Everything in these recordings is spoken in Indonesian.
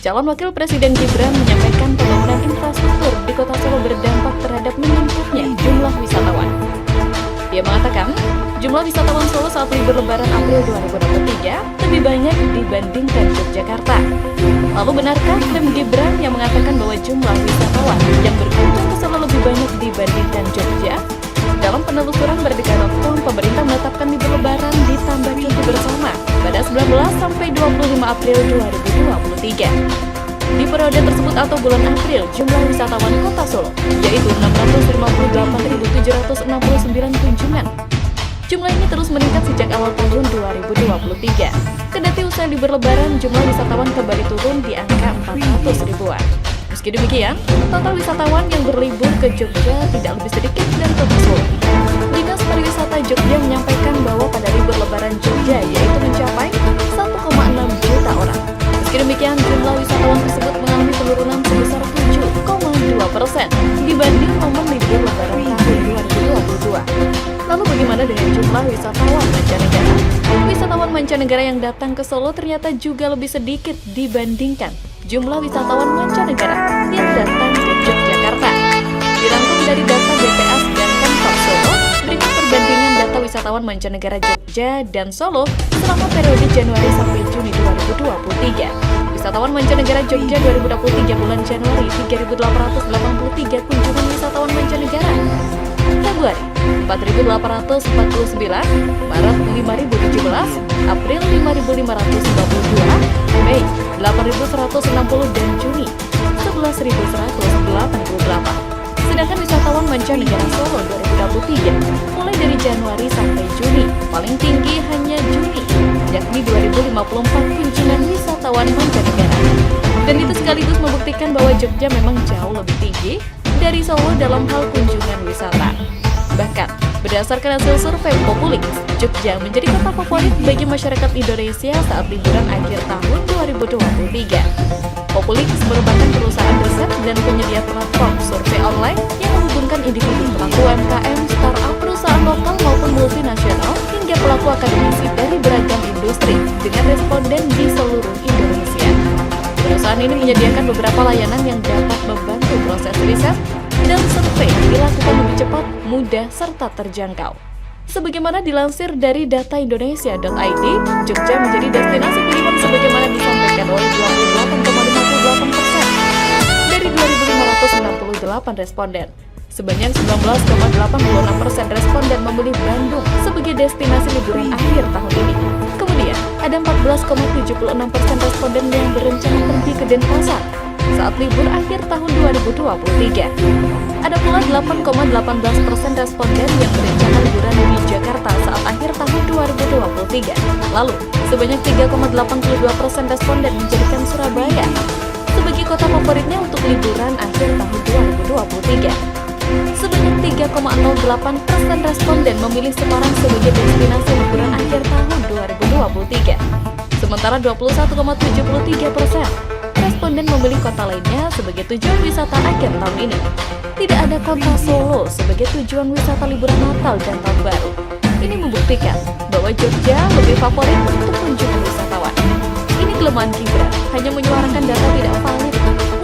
Calon Wakil Presiden Gibran menyampaikan pembangunan infrastruktur di Kota Solo berdampak terhadap meningkatnya jumlah wisatawan. Dia mengatakan, jumlah wisatawan Solo saat libur Lebaran April 2023 lebih banyak dibandingkan Yogyakarta. Lalu benarkah klaim Gibran yang mengatakan bahwa jumlah wisatawan yang berkunjung ke Solo lebih banyak dibandingkan Jogja? Dalam penelusuran Merdeka.com, pemerintah menetapkan libur Lebaran ditambah cuti bersama pada 19 sampai 25 April 2023. Di periode tersebut atau bulan April, jumlah wisatawan Kota Solo yaitu 658.769 kunjungan. Jumlah ini terus meningkat sejak awal tahun 2023. Kendati usai libur Lebaran, jumlah wisatawan kembali turun di angka 400 ribuan. Meski demikian, total wisatawan yang berlibur ke Jogja tidak lebih sedikit dari Kota Solo. Dinas Pariwisata Jogja menyampaikan bahwa pada libur Lebaran Jogja yaitu mencapai 1,6 juta orang. Meski demikian, jumlah wisatawan tersebut mengalami penurunan sebesar 7,2% dibanding momen libur Lebaran tahun 2022. Lalu bagaimana dengan jumlah wisatawan mancanegara? Wisatawan mancanegara yang datang ke Solo ternyata juga lebih sedikit dibandingkan jumlah wisatawan mancanegara yang datang ke Yogyakarta. Dirangkum dari data BPS dan Pemkab Solo, berikut perbandingan data wisatawan mancanegara Jogja dan Solo selama periode Januari sampai Juni 2023. Wisatawan mancanegara Jogja 2023 bulan Januari 3.883 kunjungan wisatawan mancanegara. Februari 4.849, Maret 5.017, April 5.552, Mei 8.160 dan Juni 11.188. Sedangkan wisatawan mancanegara Solo 2023 mulai dari Januari sampai Juni, paling tinggi hanya Juni, yakni 2.054 kunjungan wisatawan mancanegara. Dan itu sekaligus membuktikan bahwa Jogja memang jauh lebih tinggi dari Solo dalam hal kunjungan wisata. Bahkan, berdasarkan hasil survei Populix, Jogja menjadi kota favorit bagi masyarakat Indonesia saat liburan akhir tahun 2023. Populix merupakan perusahaan riset dan penyedia platform survei online yang menghubungkan individu pelaku UMKM, startup, perusahaan lokal maupun multinasional, hingga pelaku akademisi dari beragam industri dengan responden di seluruh Indonesia. Perusahaan ini menyediakan beberapa layanan yang dapat membantu proses riset dan survei dilakukan lebih cepat, mudah, serta terjangkau. Sebagaimana dilansir dari data Indonesia.id, Jogja menjadi destinasi pilihan sebagaimana disampaikan oleh 28,58% dari 2.568 responden. Sebanyak 19,86% responden memilih Bandung sebagai destinasi liburan akhir tahun ini. Kemudian, ada 14,76% responden yang berencana pergi ke Denpasar saat libur akhir tahun 2023. Ada pula 8,18% responden yang berencana liburan di Jakarta saat akhir tahun 2023. Lalu, sebanyak 3,82% responden menjadikan Surabaya sebagai kota favoritnya untuk liburan akhir tahun 2023. Sebanyak 3,08% responden memilih Semarang sebagai destinasi liburan akhir tahun 2023. Sementara 21,73% responden memilih kota lainnya sebagai tujuan wisata akhir tahun ini. Tidak ada kota Solo sebagai tujuan wisata liburan Natal dan Tahun Baru. Ini membuktikan bahwa Jogja lebih favorit untuk kunjungan wisatawan. Ini kelemahan Gibran, hanya menyuarakan data tidak valid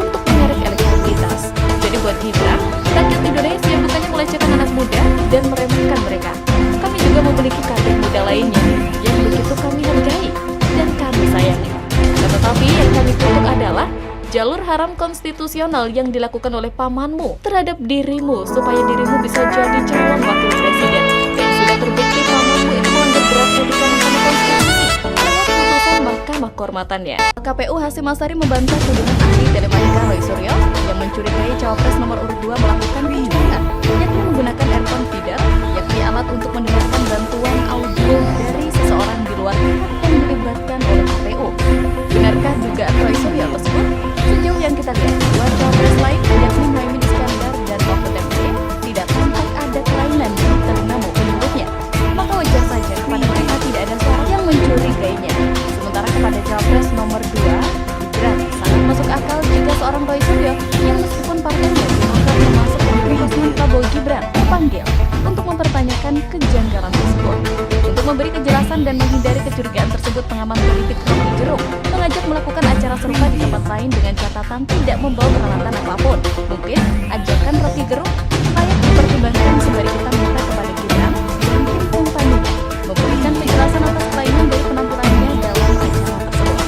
untuk mengerek elektabilitas. Jadi buat Gibran, rakyat Indonesia bukannya melecehkan anak muda dan meremehkan mereka. Kami juga memiliki kader muda lainnya yang begitu kami hargai dan kami sayangi. Tetapi yang kami kutuk adalah jalur haram konstitusional yang dilakukan oleh pamanmu terhadap dirimu supaya dirimu bisa jadi calon wakil presiden. Dan sudah terbukti pamanmu itu melanggar berat etika Mahkamah Konstitusi lewat putusan Mahkamah Kehormatannya. KPU Hasyim Asyari membantah tudingan ahli telematika Roy Suryo yang mencurigai cawapres nomor urut 2 melakukan kecurangan, yakni menggunakan earphone feeder, yakni alat untuk mendengarkan bantuan audio dari seseorang di luar pihak yang dilibatkan oleh KPU. Benarkah dugaan Roy Suryo tersebut? Sejauh yang kita lihat, dua cawapres lain yakni Muhaimin Iskandar dan Mahfud MD tidak tampak ada kelainan di telinga maupun mulutnya. Maka wajar saja kepada mereka tidak ada suara yang mencurigainya. Sementara kepada cawapres nomor 2, Gibran, sangat masuk akal jika seorang Roy Suryo yang meskipun partainya Demokrat termasuk pendukung pasangan Prabowo Gibran terpanggil untuk mempertanyakan kejanggalan tersebut. Untuk memberi kejelasan kekhawatiran dan menghindari kecurigaan tersebut, pengamat politik Rocky Gerung mengajak melakukan acara serupa di tempat lain dengan catatan tidak membawa peralatan apapun. Mungkin ajakan Rocky Gerung layak dipertimbangkan sembari kita minta kepada Gibran dan tim kampanyenya memberikan penjelasan atas kelainan dari penampilannya dalam acara tersebut.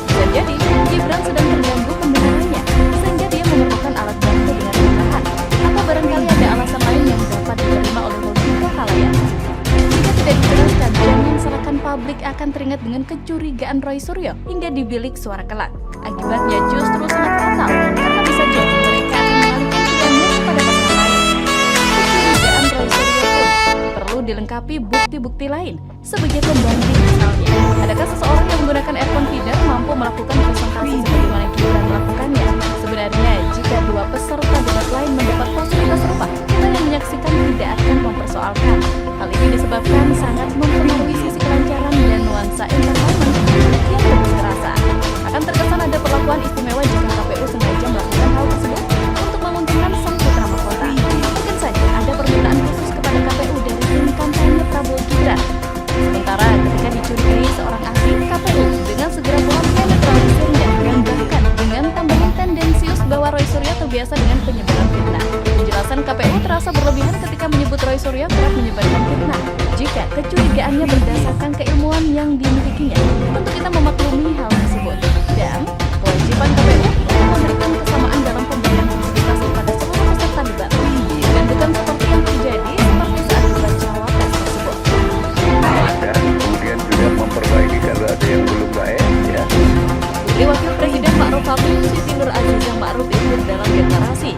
Bisa jadi Gibran sedang terganggu pendengarannya sehingga dia memerlukan alat bantu dengan tambahan, atau barangkali ada alasan lain yang dapat diterima oleh logika khalayak. Jika tidak dijelaskan, jangan serahkan publik akan teringat dengan kecurigaan Roy Suryo hingga dibilik suara kelak. Akibatnya justru sangat fatal karena bisa jadi mereka akan mengalihkan pilihannya kepada pasangan lain. Kecurigaan Roy Suryo pun perlu dilengkapi bukti-bukti lain sebagai pembanding. Misalnya, adakah seseorang yang menggunakan earphone feeder mampu melakukan presentasi sebagaimana Gibran melakukannya? Sebenarnya, jika dua peserta debat lain mendapat fasilitas serupa, kita yang menyaksikan tidak akan mempersoalkan. Hal ini disebabkan sangat mempengaruhi sisi kelancaran dan nuansa entertainment yang lebih terasa. Akan terkesan ada perlakuan istimewa jika KPU sengaja melakukan hal tersebut untuk menguntungkan sang putra mahkota. Mungkin saja ada permintaan khusus kepada KPU dari tim kampanye Prabowo Gibran. Sementara ketika dicurigai seorang ahli, KPU dengan segera pulang menetralisirnya dan bahkan dengan tambahan tendensius bahwa Roy Suryo terbiasa dengan penyebaran fitnah. Penjelasan KPU terasa berlebihan ketika menyebut Roy Suryo kerap menyebarkan fitnah. Jika kecurigaannya berdasarkan keilmuan yang dimilikinya, tentu kita memaklumi hal tersebut. Dan kewajiban KPU untuk memberikan kesamaan dalam pemberian fasilitas kepada seluruh peserta debat, dan bukan seperti yang terjadi seperti saat debat cawapres tersebut. Dan kemudian juga memperbaiki kalau ada yang belum baik, ya. Putri Wakil Presiden Ma'ruf Amin, Siti Nur Azizah Ma'ruf ikut dalam deklarasi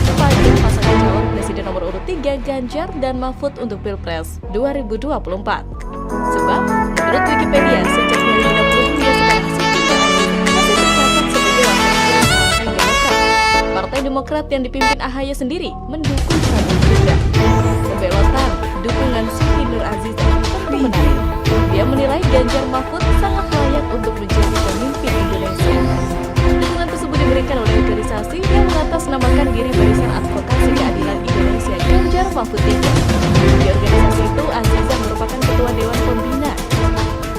kepada pasangan calon Presiden nomor urut 3 Ganjar dan Mahfud untuk Pilpres 2024. Sebab, menurut Wikipedia, sejak 2020 hingga sekarang Siti Nur Azizah masih tercatat sebagai wakil ketua Partai Demokrat yang dipimpin AHY sendiri mendukung Prabowo Gibran. Kebelotan dukungan Siti Nur Azizah tentu menarik. Dia menilai Ganjar Mahfud sangat layak untuk menjadi pemimpin Indonesia. Dukungan tersebut diberikan oleh organisasi yang mengatasnamakan diri Barisan Advokasi Keadilan Indonesia Ganjar Mahfud III. Di organisasi itu, Azizah merupakan Ketua Dewan Pembina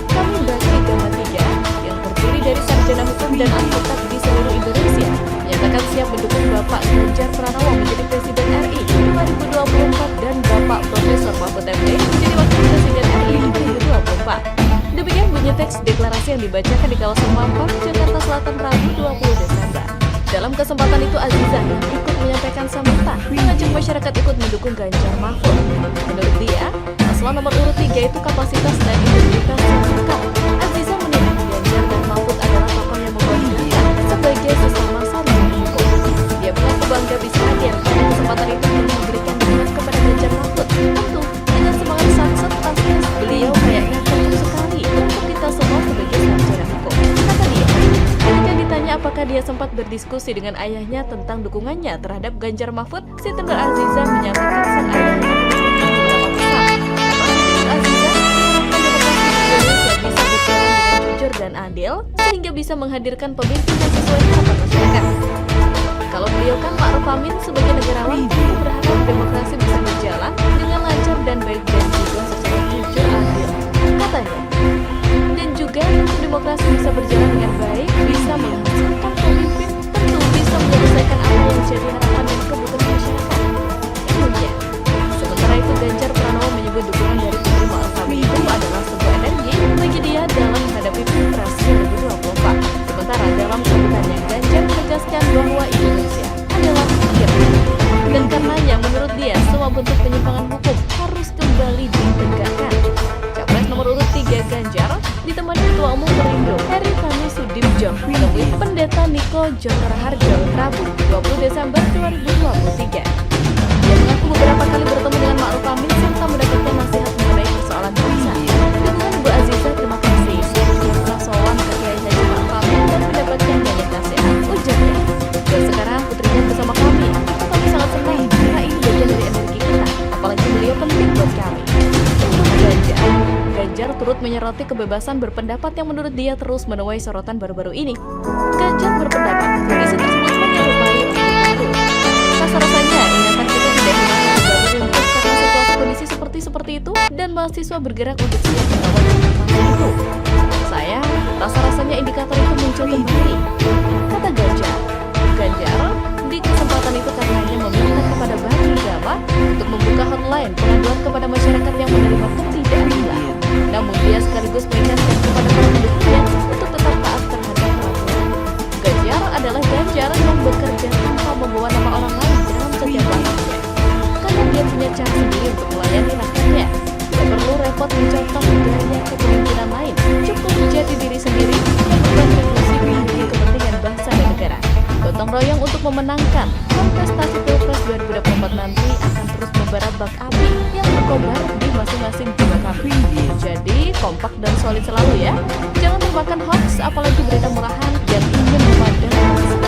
Kami Bagi Gama 3 yang terdiri dari sarjana hukum dan advokat di seluruh Indonesia, menyatakan siap mendukung Bapak Ganjar Pranowo menjadi Presiden RI 2024 dan Bapak Profesor Mahfud MD menjadi Wakil Presiden RI 2024. Demikian bunyi teks deklarasi yang dibacakan di kawasan Mampang, Jakarta Selatan, Rabu 20 Desember. Dalam kesempatan itu, Azizah yang ikut menyampaikan sambutan mengajak masyarakat ikut mendukung Ganjar Mahfud. Menurut dia, paslon nomor urut 3 itu kapasitas dan integritas yang lengkap. Azizah menilai Ganjar dan Mahfud adalah tokoh yang membanggakan sebagai sesama sarjana hukum. Dia mengaku bangga bisa hadir pada kesempatan itu dan memberikan dukungan kepada Ganjar Mahfud. Tentu dengan semangat satset pasti beliau kayaknya cocok sekali untuk kita semua sebagai sarjana hukum, kata dia. Ketika ditanya apakah dia sempat berdiskusi dengan ayahnya tentang dukungannya terhadap Ganjar Mahfud, Siti Nur Azizah menyatakan sang ayah yang menyampaikan beberapa pesan. Siti Nur Azizah mengharapkan demokrasi di Indonesia bisa berjalan dengan jujur dan adil sehingga bisa menghadirkan pemimpin yang sesuai harapan masyarakat. Kalau beliau kan Ma'ruf Amin sebagai negarawan, dia berharap demokrasi bisa berjalan dengan lancar dan baik dan juga secara jujur adil, katanya. Dan juga tentu demokrasi bisa berjalan dengan baik, bisa menghasilkan pemimpin, tentu bisa menyelesaikan apa yang jadi harapan dan kebutuhan masyarakat. Kemudian, sementara itu Ganjar Pranowo menyebut dukungan dari Putri Ma'ruf Amin itu adalah sebuah energi bagi dia dalam menghadapi Pilpres 2024. Sementara dalam sambutannya, Ganjar menegaskan bahwa Indonesia adalah negara hukum. Dan karenanya menurut dia semua bentuk penyimpangan hukum harus kembali ditegakkan. Capres nomor urut 3 Ganjar ditemani Ketua Umum Perindo Heri Tami Sudibjo menemui Pendeta Niko Jokerharjo Rabu 20 Desember 2023. Dia mengaku beberapa kali bertemu dengan Ma'ruf Amin serta mendapatkan nasihat mengenai persoalan bangsa. Dukungan Bu Azizah, terima kasih. Setelah sowan ke Kiai Haji Ma'ruf Amin dan mendapatkan banyak nasihat, ujarnya. Dan sekarang putrinya bersama kami. Kami sangat senang karena ini bagian dari energi kita. Apalagi beliau penting buat kami. Ganjar turut menyoroti kebebasan berpendapat yang menurut dia terus menuai sorotan baru-baru ini. Ganjar berpendapat kondisi tersebut menyerupai Orde Baru. Rasa-rasanya ingatan kita tidak hilang baru runtuh karena situasi kondisi seperti itu dan mahasiswa atau bergerak untuk siap melawan informasi itu. Saya rasa-rasanya indikator itu muncul kembali, kata Ganjar. Ganjar di kesempatan itu katanya meminta kepada Bank Hijama untuk membuka hotline pengaduan kepada masyarakat yang menerima ketidakadilan. Namun dia sekaligus mengingatkan kepada para pendukungnya untuk tetap taat terhadap peraturan. Ganjar adalah Ganjar yang bekerja tanpa membawa nama orang lain dalam setiap langkahnya. Karena dia punya cara sendiri untuk melayani rakyatnya. Tidak perlu repot mencontoh gaya kepemimpinan lain. Cukup menjadi diri sendiri dan berkontribusi bagi kepentingan bangsa dan negara. Gotong royong untuk memenangkan kontestasi Pilpres 2024 nanti akan terus membara bak api yang berkobar di masing-masing jiwa kami. Jadi kompak dan solid selalu ya. Jangan termakan hoax apalagi berita murahan yang ingin memadamkan